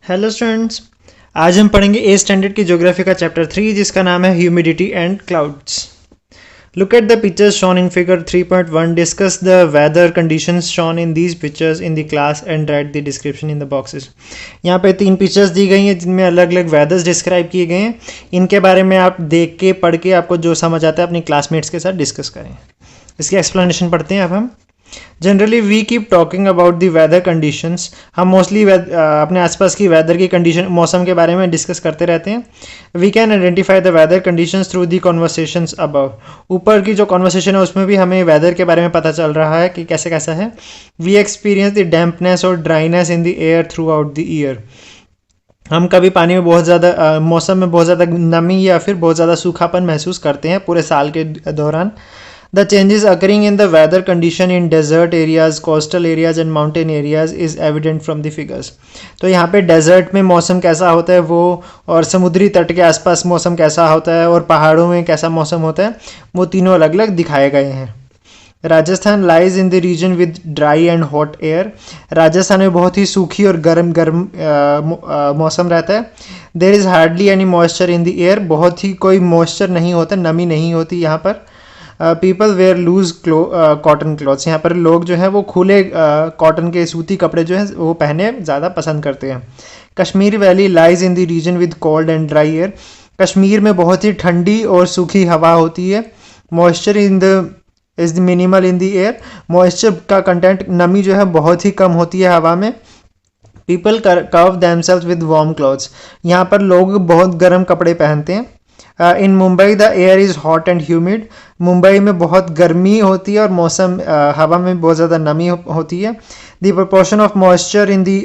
Hello students. आज हम पढ़ेंगे ए स्टैंडर्ड की ज्योग्राफी का चैप्टर 3 जिसका नाम है humidity and clouds. Look at the pictures shown in figure 3.1। Discuss the weather conditions shown in these pictures in the class and write the description in the boxes. यहाँ पे 3 pictures दी गई हैं जिनमें अलग अलग वेदर्स डिस्क्राइब किए गए हैं। इनके बारे में आप देख के पढ़ के आपको जो समझ आता है अपनी क्लासमेट्स के साथ डिस्कस करें। इसकी एक्सप्लेनेशन पढ़ते हैं अब हम। Generally we keep talking about the weather conditions. हम मोस्टली अपने आसपास की वेदर की कंडीशन मौसम के बारे में डिस्कस करते रहते हैं। We can identify the weather conditions through the conversations above. ऊपर की जो कॉन्वर्सेशन है उसमें भी हमें वेदर के बारे में पता चल रहा है कि कैसे कैसा है। वी एक्सपीरियंस द डैम्पनेस और dryness in the air through out the year. हम कभी पानी में बहुत ज़्यादा मौसम में बहुत ज़्यादा नमी या फिर बहुत ज़्यादा सूखापन महसूस करते हैं पूरे साल के दौरान। The changes occurring in the weather condition in desert areas, coastal areas and mountain areas is evident from the figures. तो यहाँ पे डेजर्ट में मौसम कैसा होता है वो, और समुद्री तट के आसपास मौसम कैसा होता है, और पहाड़ों में कैसा मौसम होता है, वो तीनों अलग अलग दिखाए गए हैं। Rajasthan lies in the region with dry and hot air. Rajasthan में बहुत ही सूखी और गर्म मौसम रहता है। There is hardly any moisture in the air. बहुत ही कोई मॉइस्चर नहीं होता, नमी नहीं होती यहाँ पर। People wear loose cotton clothes. यहाँ पर लोग जो है वो खुले कॉटन के सूती कपड़े जो है वो पहने ज़्यादा पसंद करते हैं। Kashmir valley lies in the region with cold and dry air. Kashmir में बहुत ही ठंडी और सूखी हवा होती है। Moisture is minimal in the air. Moisture का कंटेंट, नमी जो है बहुत ही कम होती है हवा में। पीपल कव दैमसेल्व्स विद वार्म क्लॉथ्स। यहाँ पर लोग बहुत गर्म कपड़े पहनते हैं। In Mumbai the air is hot and humid. Mumbai में बहुत गर्मी होती है और मौसम हवा में बहुत ज़्यादा नमी होती है। The proportion of moisture in the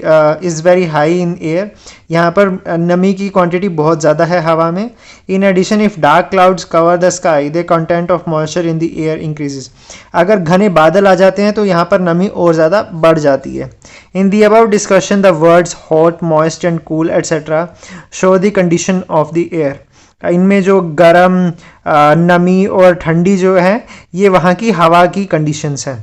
is very high in air. यहाँ पर नमी की क्वांटिटी बहुत ज़्यादा है हवा में। In addition if dark clouds cover the sky the content of moisture in the air increases. अगर घने बादल आ जाते हैं तो यहाँ पर नमी और ज़्यादा बढ़ जाती है। In the about discussion the words hot, moist and cool etcetera show the condition of the air. इनमें जो गर्म, नमी और ठंडी जो है ये वहाँ की हवा की कंडीशंस हैं।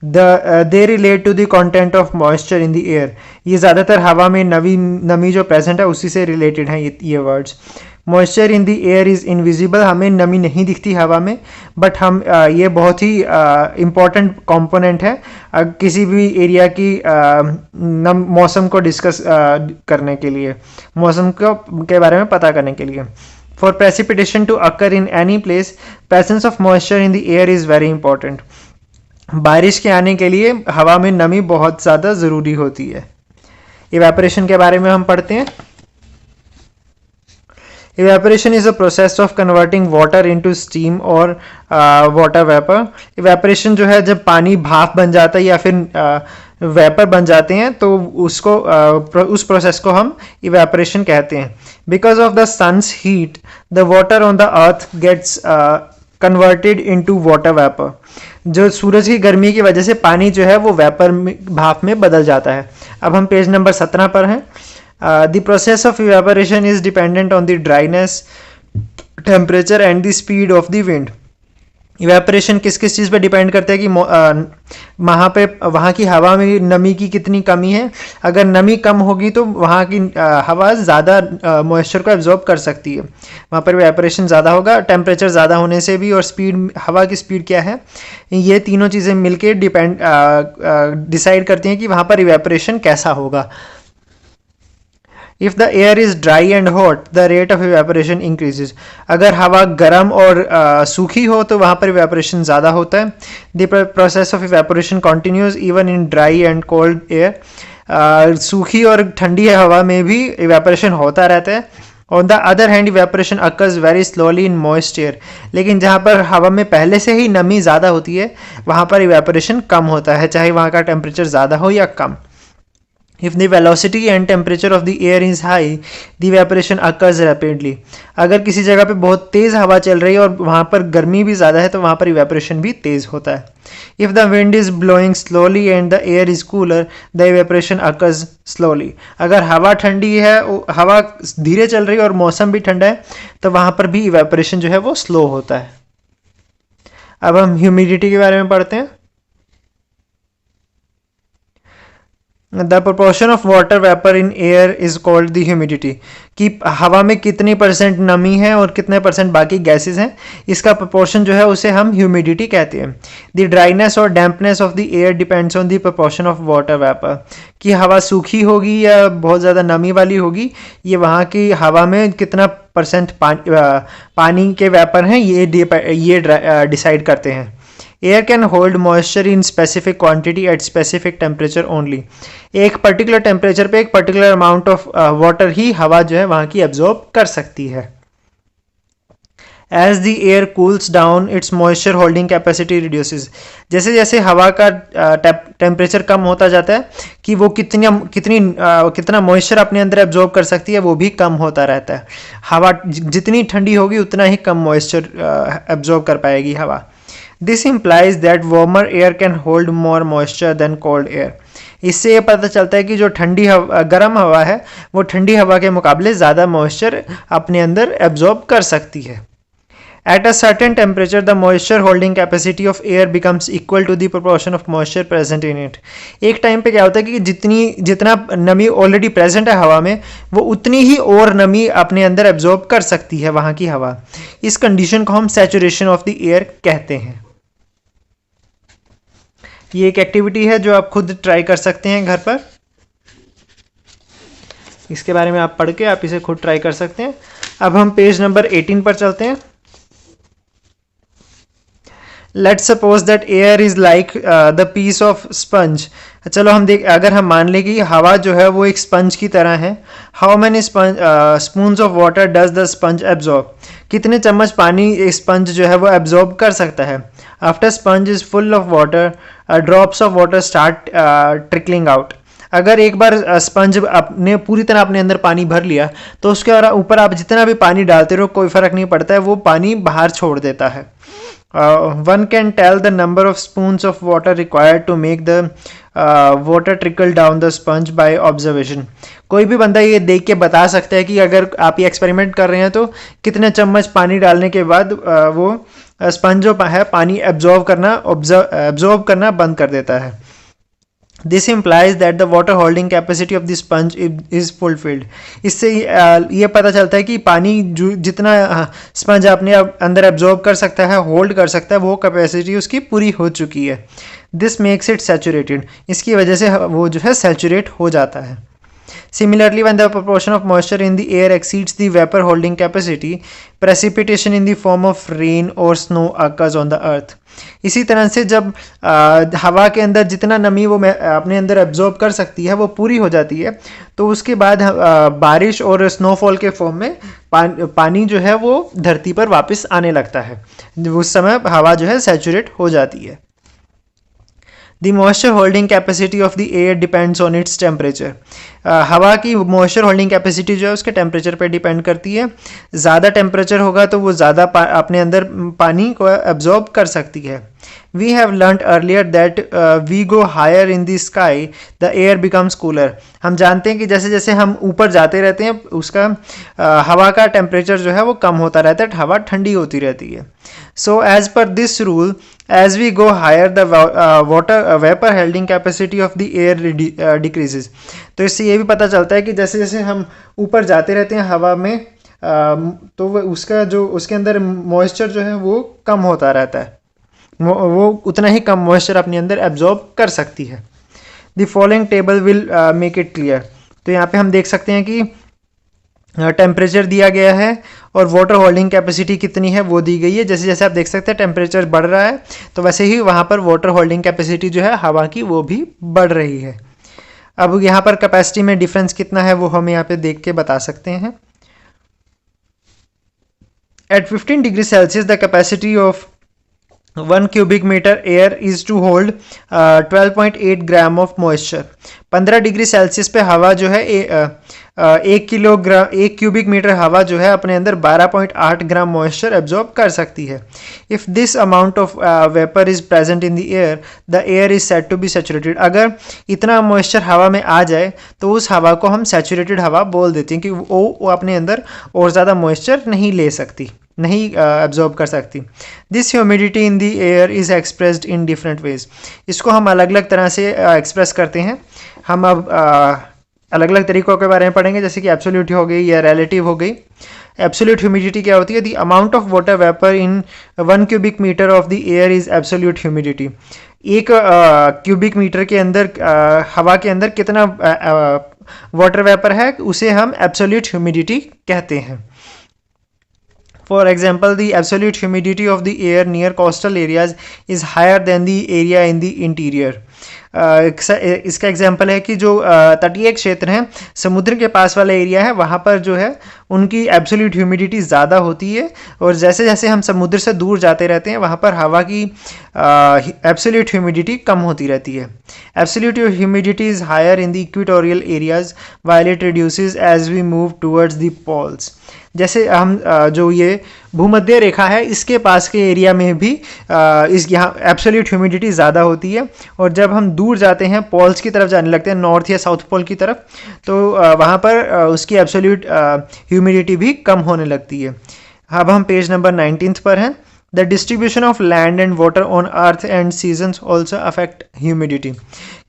They relate to the content of moisture in the air. ये ज़्यादातर हवा में नमी जो प्रेजेंट है उसी से रिलेटेड हैं ये words. Moisture in the air is invisible. हमें नमी नहीं दिखती हवा में, बट हम ये बहुत ही इम्पॉर्टेंट कंपोनेंट है किसी भी एरिया की मौसम को डिस्कस करने के लिए, मौसम के बारे में पता करने के लिए। For precipitation to occur in any place, presence of moisture in the air is very important. बारिश के आने के लिए हवा में नमी बहुत ज़्यादा ज़रूरी होती है। इवेपोरेशन के बारे में हम पढ़ते हैं। Evaporation is a process of converting water into steam or water vapor. Evaporation जो है जब पानी भाप बन जाता है या फिर वेपर बन जाते हैं तो उस प्रोसेस को हम इवेपोरेशन कहते हैं। Because of the sun's heat the water on the earth gets converted into water vapour. जो सूरज की गर्मी की वजह से पानी जो है वो वेपर भाप में बदल जाता है। अब हम पेज नंबर 17 पर हैं। The process of evaporation is dependent on the dryness, temperature and the speed of the wind. Evaporation किस किस चीज़ पर डिपेंड करता है कि वहाँ की हवा में नमी की कितनी कमी है। अगर नमी कम होगी तो वहाँ की हवा ज़्यादा मॉइस्चर को एब्जॉर्ब कर सकती है, वहाँ पर इवेपोरेशन ज़्यादा होगा। टेम्परेचर ज़्यादा होने से भी, और स्पीड, हवा की स्पीड क्या है, ये तीनों चीज़ें मिलके डिसाइड करती हैं कि वहाँ पर इवेपोरेशन कैसा होगा। If the air is dry and hot, the rate of evaporation increases. अगर हवा गर्म और सूखी हो तो वहाँ पर evaporation ज़्यादा होता है। The process of evaporation continues even in dry and cold air. सूखी और ठंडी हवा में भी evaporation होता रहता है। On the other hand, evaporation occurs very slowly in moist air. लेकिन जहाँ पर हवा में पहले से ही नमी ज़्यादा होती है वहाँ पर evaporation कम होता है, चाहे वहाँ का टेम्परेचर ज़्यादा हो या कम। If the velocity and temperature of the air is high, the evaporation occurs rapidly. अगर किसी जगह पे बहुत तेज़ हवा चल रही है और वहाँ पर गर्मी भी ज़्यादा है तो वहाँ पर evaporation भी तेज़ होता है। If the wind is blowing slowly and the air is cooler, the evaporation occurs slowly. अगर हवा ठंडी है, हवा धीरे चल रही है और मौसम भी ठंडा है तो वहाँ पर भी evaporation जो है वो स्लो होता है। अब हम ह्यूमिडिटी के बारे में पढ़ते हैं। The proportion of water vapour in air is called the humidity, कि हवा में कितनी परसेंट नमी है और कितने परसेंट बाकी गैसेस हैं, इसका प्रोपोर्शन जो है उसे हम ह्यूमिडिटी कहते हैं। द ड्राइनेस और dampness of the air depends on the proportion of water vapour, कि हवा सूखी होगी या बहुत ज़्यादा नमी वाली होगी, ये वहाँ की हवा में कितना परसेंट पानी के वेपर हैं ये डिसाइड करते हैं। Air can hold moisture in specific quantity at specific temperature only, एक पर्टिकुलर टेम्परेचर पे एक पर्टिकुलर अमाउंट ऑफ वाटर ही हवा जो है वहाँ की एब्जॉर्ब कर सकती है। As the air cools down its moisture holding capacity reduces, जैसे जैसे हवा का टेम्परेचर कम होता जाता है कि वो कितना मॉइस्चर अपने अंदर एब्जॉर्ब कर सकती है वो भी कम होता रहता है। हवा जितनी ठंडी होगी उतना ही कम मॉइस्चर एब्जॉर्ब कर पाएगी हवा। This implies that warmer air can hold more moisture than cold air. इससे ये पता चलता है कि जो गर्म हवा है वो ठंडी हवा के मुकाबले ज़्यादा मॉइस्चर अपने अंदर एब्जॉर्ब कर सकती है। At a certain temperature, the moisture holding capacity of air becomes equal to the proportion of moisture present in it. एक टाइम पे क्या होता है कि जितना नमी ऑलरेडी प्रेजेंट है हवा में वो उतनी ही और नमी अपने अंदर एब्जॉर्ब कर सकती है वहाँ की हवा। इस कंडीशन को हम सैचुरेशन ऑफ द एयर कहते हैं। ये एक एक्टिविटी है जो आप खुद ट्राई कर सकते हैं घर पर, इसके बारे में आप पढ़ के आप इसे खुद ट्राई कर सकते हैं। अब हम पेज नंबर 18 पर चलते हैं। Let's suppose that air is like the piece of sponge. चलो अगर हम मान लें कि हवा जो है वो एक स्पंज की तरह है। How many spoons of water does the sponge absorb, कितने चम्मच पानी स्पंज जो है वो एब्जॉर्ब कर सकता है। After sponge is full of water drops of water start trickling out, अगर एक बार स्पंज पूरी तरह अपने अंदर पानी भर लिया तो उसके ऊपर आप जितना भी पानी डालते रहो कोई फर्क नहीं पड़ता है, वो पानी बाहर छोड़ देता है। One can tell the number of spoons of water required to make the water trickle down the sponge by observation. कोई भी बंदा ये देख के बता सकता है कि अगर आप ये एक्सपेरिमेंट कर रहे हैं तो कितने चम्मच पानी डालने के बाद वो स्पंज जो है पानी एब्जॉर्ब करना बंद कर देता है। This implies that the water holding capacity of the sponge is fulfilled. इससे ये पता चलता है कि पानी जितना स्पंज अपने अंदर एब्जॉर्ब कर सकता है, होल्ड कर सकता है, वो कैपेसिटी उसकी पूरी हो चुकी है। This makes it saturated. इसकी वजह से वो जो है सैचुरेट हो जाता है। Similarly, when the proportion of moisture in the air exceeds the vapor holding capacity, precipitation in the form of rain or snow occurs on the earth. इसी तरह से जब हवा के अंदर जितना नमी वो अपने अंदर एब्जॉर्ब कर सकती है वो पूरी हो जाती है तो उसके बाद बारिश और स्नोफॉल के फॉर्म में पानी जो है वो धरती पर वापस आने लगता है। उस समय हवा जो है सैचुरेट हो जाती है। The moisture holding capacity of the air depends on its temperature. हवा की moisture holding capacity जो है उसके टेम्परेचर पे डिपेंड करती है। ज़्यादा टेम्परेचर होगा तो वो ज़्यादा अपने अंदर पानी को एब्जॉर्ब कर सकती है। We have learnt earlier that we go higher in the sky, the air becomes cooler. हम जानते हैं कि जैसे जैसे हम ऊपर जाते रहते हैं उसका हवा का टेम्परेचर जो है वो कम होता रहता है, हवा ठंडी होती रहती है। So as per this rule, as we go higher, the water vapor holding capacity of the air decreases. तो इससे ये भी पता चलता है कि जैसे जैसे हम ऊपर जाते रहते हैं हवा में तो उसके अंदर मॉइस्चर जो है वो कम होता रहता है, वो उतना ही कम मॉइस्चर अपने अंदर एब्जॉर्ब कर सकती है। The following table will make it clear. तो यहाँ पे हम देख सकते हैं कि टेम्परेचर दिया गया है और वाटर होल्डिंग कैपेसिटी कितनी है वो दी गई है। जैसे जैसे आप देख सकते हैं टेम्परेचर बढ़ रहा है तो वैसे ही वहाँ पर वाटर होल्डिंग कैपेसिटी जो है हवा की वो भी बढ़ रही है। अब यहाँ पर कैपेसिटी में डिफरेंस कितना है वो हम यहाँ पे देख के बता सकते हैं। At 15 degree Celsius the capacity of 1 cubic meter air is to hold 12.8 gram of moisture. 15 degree Celsius पे हवा जो है 1 क्यूबिक मीटर हवा जो है अपने अंदर 12.8 ग्राम मॉइस्चर एब्जॉर्ब कर सकती है। If this amount of vapour is present in the air is said to be saturated. अगर इतना मॉइस्चर हवा में आ जाए तो उस हवा को हम सैचुरेटेड हवा बोल देते हैं कि वो अपने अंदर और ज़्यादा मॉइस्चर नहीं ले सकती। नहीं एब्जॉर्ब कर सकती। This humidity in the air is expressed in different ways. इसको हम अलग अलग तरह से एक्सप्रेस करते हैं। हम अब अलग अलग तरीक़ों के बारे में पढ़ेंगे, जैसे कि एब्सोल्यूट हो गई या रिलेटिव हो गई। एब्सोल्यूट ह्यूमिडिटी क्या होती है? The amount of water vapour in 1 cubic metre of the air is absolute humidity. एक क्यूबिक मीटर के अंदर हवा के अंदर कितना वाटर वेपर है, उसे हम एब्सोल्यूट ह्यूमिडिटी कहते हैं। For example, the absolute humidity of the air near coastal areas is higher than the area in the interior. इसका एग्जाम्पल है कि जो तटीय क्षेत्र हैं, समुद्र के पास वाला एरिया है, वहाँ पर जो है उनकी एब्सोल्यूट ह्यूमिडिटी ज़्यादा होती है, और जैसे जैसे हम समुद्र से दूर जाते रहते हैं वहाँ पर हवा की एब्सोल्यूट ह्यूमिडिटी कम होती रहती है। Absolute humidity is higher in the equatorial areas while it reduces as we move towards the poles. जैसे हम जो ये भूमध्य रेखा है, इसके पास के एरिया में भी इस यहाँ एब्सोल्यूट ह्यूमिडिटी ज़्यादा होती है, और जब हम दूर जाते हैं पोल्स की तरफ जाने लगते हैं, नॉर्थ या साउथ पोल की तरफ, तो वहाँ पर उसकी एब्सोल्यूट ह्यूमिडिटी भी कम होने लगती है। अब हम पेज नंबर 19 पर हैं। The distribution of land and water on earth and seasons also affect humidity.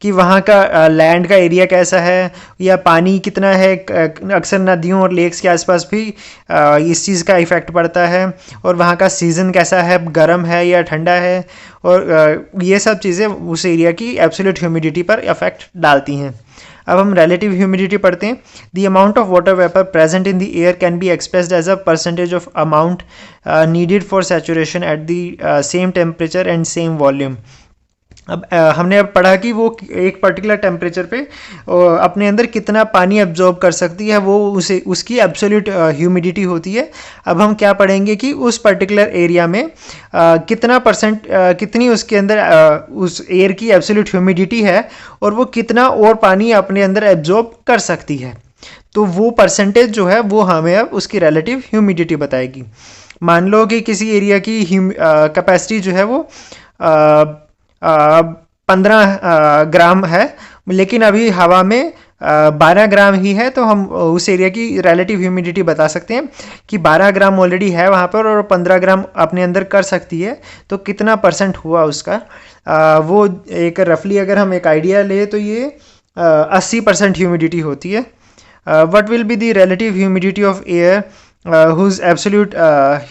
कि वहाँ का लैंड का एरिया कैसा है या पानी कितना है, अक्सर नदियों और लेक्स के आसपास भी इस चीज़ का इफ़ेक्ट पड़ता है, और वहाँ का सीज़न कैसा है, गर्म है या ठंडा है, और ये सब चीज़ें उस एरिया की एब्सोल्यूट ह्यूमिडिटी पर इफ़ेक्ट डालती हैं। अब हम रिलेटिव ह्यूमिडिटी पढ़ते हैं। The amount of water vapour present in the air can be expressed as a percentage of amount needed for saturation at the same temperature and same volume. अब हमने अब पढ़ा कि वो एक पर्टिकुलर टेम्परेचर पे अपने अंदर कितना पानी एब्जॉर्ब कर सकती है, वो उसे उसकी एब्सोल्यूट ह्यूमिडिटी होती है। अब हम क्या पढ़ेंगे कि उस पर्टिकुलर एरिया में कितना परसेंट कितनी उसके अंदर उस एयर की एब्सोल्यूट ह्यूमिडिटी है, और वो कितना और पानी अपने अंदर एब्जॉर्ब कर सकती है। तो वो परसेंटेज जो है वो हमें अब उसकी रिलेटिव ह्यूमिडिटी बताएगी। मान लो कि किसी एरिया की कैपेसिटी जो है वो 15 ग्राम है, लेकिन अभी हवा में 12 ग्राम ही है, तो हम उस एरिया की रिलेटिव ह्यूमिडिटी बता सकते हैं कि 12 ग्राम ऑलरेडी है वहाँ पर और 15 ग्राम अपने अंदर कर सकती है, तो कितना परसेंट हुआ उसका। वो एक रफली अगर हम एक आइडिया ले तो ये 80% ह्यूमिडिटी होती है। What will be the relative humidity of air whose absolute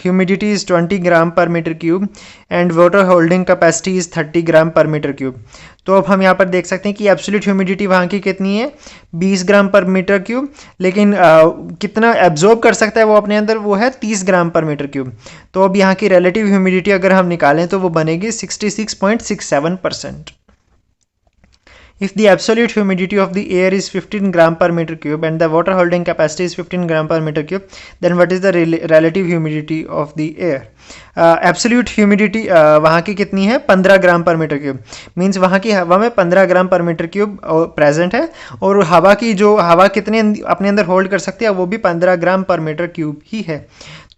humidity is 20 gram per meter cube and water holding capacity is 30 gram per meter cube। तो अब हम यहाँ पर देख सकते हैं कि एब्सोल्यूट ह्यूमिडिटी वहाँ की कितनी है, 20 ग्राम पर मीटर क्यूब, लेकिन कितना एब्जॉर्ब कर सकता है वो अपने अंदर, वो है 30 ग्राम पर मीटर क्यूब। तो अब यहाँ की रिलेटिव ह्यूमिडिटी अगर हम निकालें तो वो बनेगी 66.67%। If the absolute humidity of the air is 15 gram per meter cube and the water holding capacity is 15 gram per meter cube, then what is the relative humidity of the air? Absolute humidity वहाँ की कितनी है, 15 ग्राम पर metre cube. Means वहाँ की हवा में 15 ग्राम पर मीटर क्यूब प्रेजेंट है, और हवा की जो हवा कितने अपने अंदर होल्ड कर सकती है वो भी 15 ग्राम पर मीटर क्यूब ही है।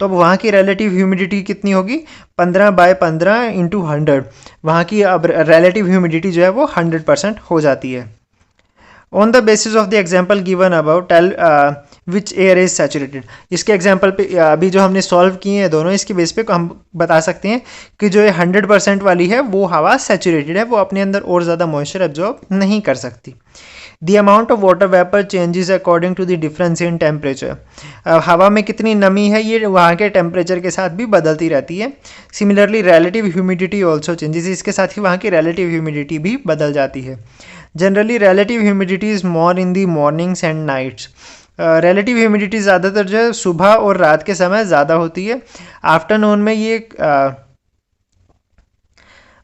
तो अब वहाँ की रिलेटिव ह्यूमिडिटी कितनी होगी, 15/15 इंटू 100। वहाँ की अब रिलेटिव ह्यूमिडिटी जो है वो 100% हो जाती है। On the basis of the example given about tell which air is saturated. इसके एग्जाम्पल पे अभी जो हमने सॉल्व किए हैं दोनों, इसके बेस पे हम बता सकते हैं कि जो ये 100% वाली है वो हवा सैचुरेटेड है, वो अपने अंदर और ज़्यादा मॉइस्चर एब्जॉर्ब नहीं कर सकती। The amount of water vapour changes according to the difference in temperature. हवा में कितनी नमी है ये वहाँ के टेम्परेचर के साथ भी बदलती रहती है। Similarly relative humidity also changes, इसके साथ ही वहाँ की रिलेटिव ह्यूमिडिटी भी बदल जाती है। Generally relative humidity is more in the mornings and nights. Relative humidity ज़्यादातर जो है सुबह और रात के समय ज़्यादा होती है। आफ्टरनून में ये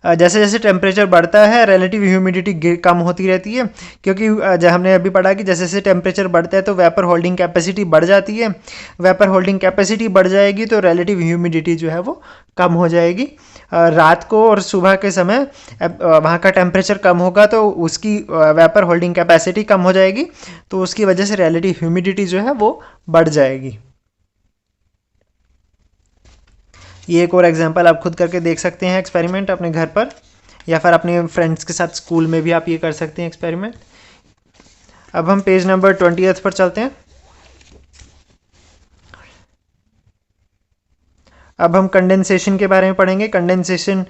जैसे जैसे टेम्परेचर बढ़ता है रिलेटिव ह्यूमिडिटी कम होती रहती है, क्योंकि जब हमने अभी पढ़ा कि जैसे जैसे टेम्परेचर बढ़ता है तो वेपर होल्डिंग कैपेसिटी बढ़ जाती है। वेपर होल्डिंग कैपेसिटी बढ़ जाएगी तो रिलेटिव ह्यूमिडिटी जो है वो कम हो जाएगी। रात को और सुबह के समय वहाँ का टेम्परेचर कम होगा तो उसकी वेपर होल्डिंग कैपेसिटी कम हो जाएगी, तो उसकी वजह से रिलेटिव ह्यूमिडिटी जो है वो बढ़ जाएगी। ये एक और एग्जांपल आप खुद करके देख सकते हैं एक्सपेरिमेंट अपने घर पर, या फिर अपने फ्रेंड्स के साथ स्कूल में भी आप ये कर सकते हैं एक्सपेरिमेंट। अब हम पेज नंबर 20 पर चलते हैं। अब हम कंडेंसेशन के बारे में पढ़ेंगे। कंडेंसेशन,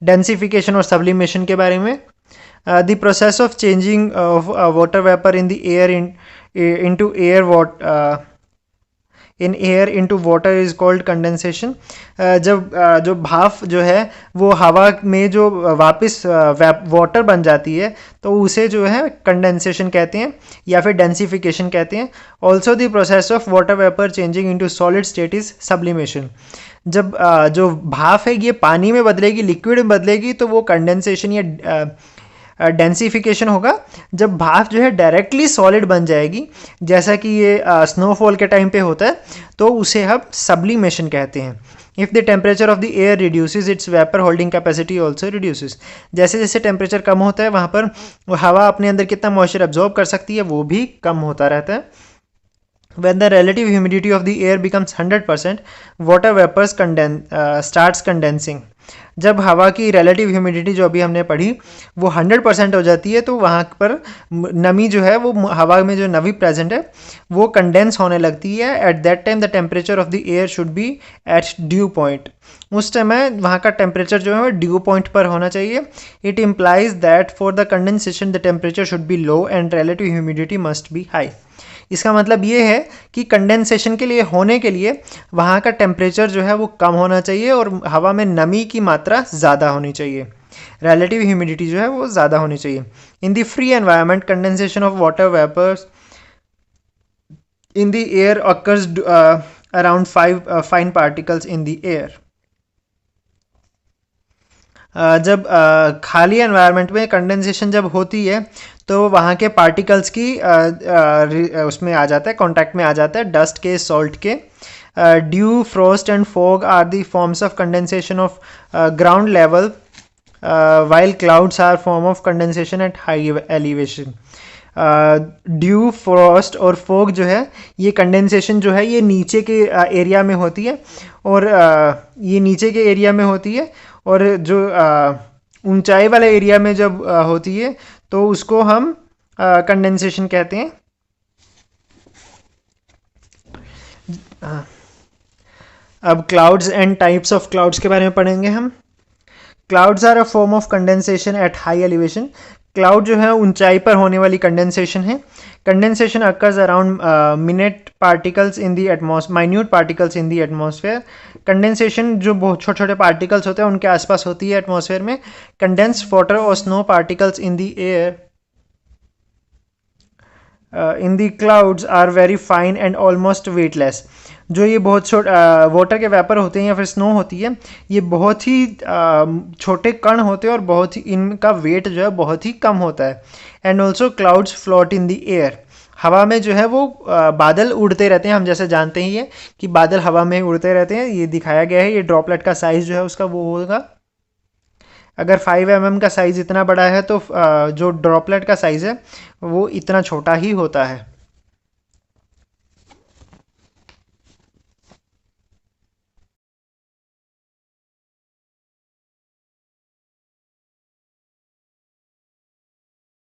डेंसिफिकेशन और सब्लिमेशन के बारे में। The process of changing of water vapour in the air into air into water is called condensation. जब जो भाप जो है वो हवा में जो वापस वाटर बन जाती है तो उसे जो है कंडेंसेशन कहते हैं या फिर डेंसिफिकेशन कहते हैं। Also the process of water vapour changing into solid state is sublimation. जब जो भाप है ये पानी में बदलेगी, लिक्विड में बदलेगी, तो वो कंडेंसेशन या डेंसिफिकेशन होगा। जब भाप जो है डायरेक्टली सॉलिड बन जाएगी, जैसा कि ये स्नोफॉल के टाइम पे होता है, तो उसे हम सब्लिमेशन कहते हैं। If the temperature of the air reduces it's vapour holding capacity also reduces. जैसे जैसे टेम्परेचर कम होता है वहाँ पर हवा अपने अंदर कितना मॉइस्चर एब्जॉर्ब कर सकती है वो भी कम होता रहता है। When the relative humidity of the air becomes 100%, water vapors starts condensing. जब हवा की रिलेटिव ह्यूमिडिटी जो अभी हमने पढ़ी वो 100% हो जाती है तो वहाँ पर नमी जो है वो हवा में जो नमी प्रेजेंट है वो कंडेंस होने लगती है। At that time the temperature of the air should be at dew point. उस समय वहाँ का टेम्परेचर जो है वो ड्यू पॉइंट पर होना चाहिए। It implies that for the condensation the temperature should be low and relative humidity must be high. इसका मतलब ये है कि कंडेंसेशन के लिए होने के लिए वहाँ का टेम्परेचर जो है वो कम होना चाहिए और हवा में नमी की मात्रा ज़्यादा होनी चाहिए, रिलेटिव ह्यूमिडिटी जो है वो ज़्यादा होनी चाहिए। In the free environment condensation of water vapours in the air occurs around 5 fine particles in the air. जब खाली एनवायरनमेंट में कंडेंसेशन जब होती है तो वहाँ के पार्टिकल्स की उसमें आ जाता है, कांटेक्ट में आ जाता है डस्ट के, सॉल्ट के। Dew, frost and fog are the forms of condensation of ground level, while clouds are form of condensation at high elevation. Dew, frost और फॉग जो है ये कंडेंसेशन जो है ये नीचे के एरिया में होती है और ये नीचे के एरिया में होती है और जो ऊंचाई वाले एरिया में जब होती है तो उसको हम कंडेंसेशन कहते हैं। अब clouds and types of clouds के बारे में पढ़ेंगे हम। Clouds are a form of condensation at high elevation. Cloud जो है ऊंचाई पर होने वाली कंडेंसेशन है। Condensation occurs around minute particles in the atmosphere, minute particles in the atmosphere. Condensation जो बहुत छोटे छोटे पार्टिकल्स होते हैं उनके आसपास होती है एटमॉस्फेयर में। कंडेंस्ड वाटर और snow particles in the air in the clouds are very fine and almost weightless. जो ये बहुत वाटर के वेपर होते हैं या फिर स्नो होती है ये बहुत ही छोटे कण होते हैं और बहुत ही इनका वेट जो है बहुत ही कम होता है। And also clouds float in the air. हवा में जो है वो बादल उड़ते रहते हैं। हम जैसे जानते ही है कि बादल हवा में उड़ते रहते हैं, ये दिखाया गया है। ये ड्रॉपलेट का साइज़ जो है उसका वो होगा, अगर 5 mm का साइज़ इतना बड़ा है तो जो ड्रॉपलेट का साइज़ है वो इतना छोटा ही होता है।